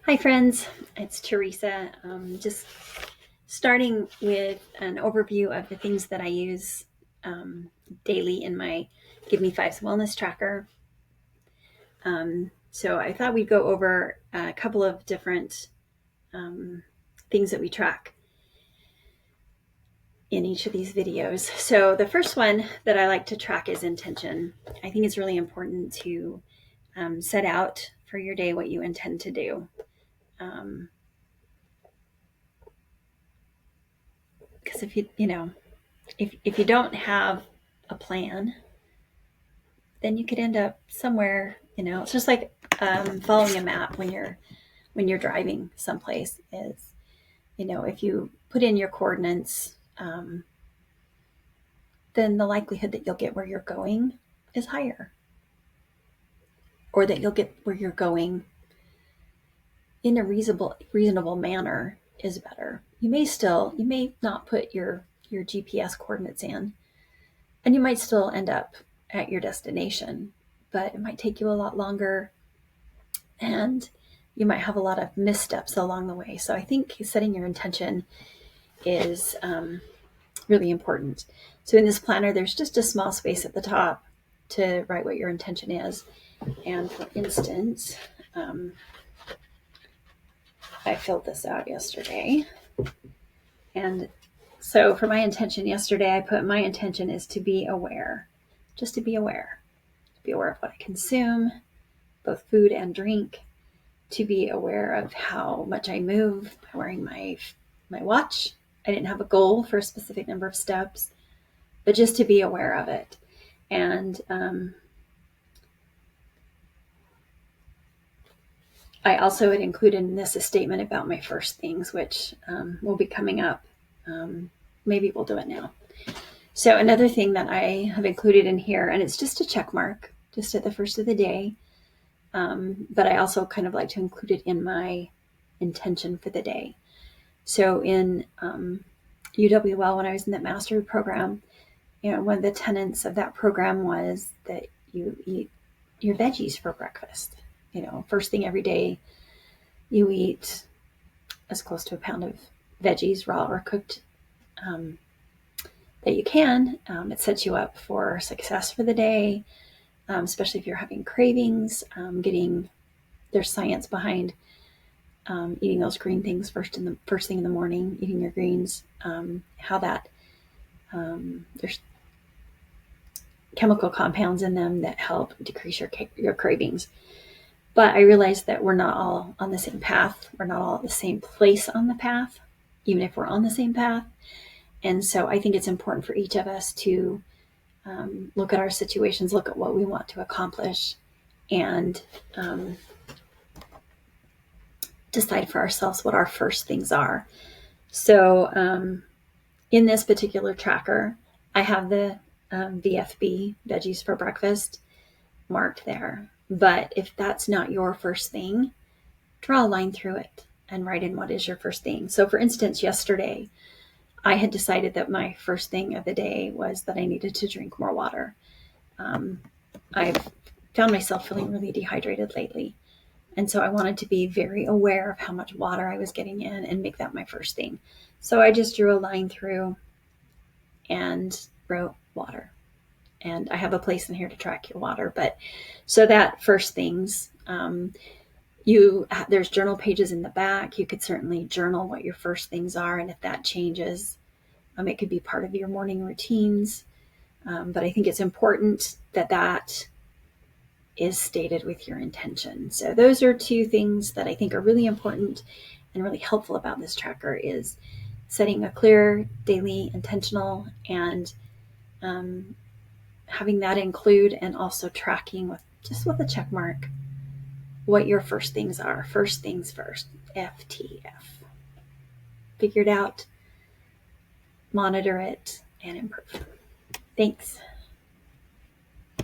Hi friends, it's Teresa. Just starting with an overview of the things that I use daily in my Give Me Five Wellness Tracker. So I thought we'd go over a couple of different things that we track in each of these videos. So the first one that I like to track is intention. I think it's really important to set out for your day what you intend to do. Because if if you don't have a plan, then you could end up somewhere. It's just like following a map when you're driving someplace. Is if you put in your coordinates, then the likelihood that you'll get where you're going is higher, or that you'll get where you're going in a reasonable manner is better. You may not put your GPS coordinates in, and you might still end up at your destination, but it might take you a lot longer, and you might have a lot of missteps along the way. So I think setting your intention is really important. So in this planner, there's just a small space at the top to write what your intention is. And for instance, I filled this out yesterday. And so for my intention yesterday, I put my intention is to be aware, just to be aware of what I consume, both food and drink, to be aware of how much I move by wearing my watch. I didn't have a goal for a specific number of steps, but just to be aware of it. And I also had included in this a statement about my first things, which will be coming up. Maybe we'll do it now. So another thing that I have included in here, and it's just a check mark, just at the first of the day, but I also kind of like to include it in my intention for the day. So in UWL, when I was in that mastery program, one of the tenets of that program was that you eat your veggies for breakfast. First thing every day, you eat as close to a pound of veggies, raw or cooked, that you can. It sets you up for success for the day, especially if you're having cravings. There's science behind eating those green things first thing in the morning, eating your greens, how that there's chemical compounds in them that help decrease your cravings. But I realized that we're not all on the same path. We're not all at the same place on the path, even if we're on the same path. And so I think it's important for each of us to look at our situations, look at what we want to accomplish, and decide for ourselves what our first things are. So in this particular tracker, I have the VFB, veggies for breakfast, marked there. But if that's not your first thing, draw a line through it and write in what is your first thing. So for instance, yesterday, I had decided that my first thing of the day was that I needed to drink more water. I've found myself feeling really dehydrated lately. And so I wanted to be very aware of how much water I was getting in and make that my first thing. So I just drew a line through and wrote water. And I have a place in here to track your water. But so that first things, there's journal pages in the back. You could certainly journal what your first things are. And if that changes, it could be part of your morning routines. But I think it's important that is stated with your intention. So those are two things that I think are really important and really helpful about this tracker, is setting a clear daily intentional, and having that include, and also tracking with a check mark what your first things are. First things first, FTF. Figure it out, monitor it, and improve. Thanks.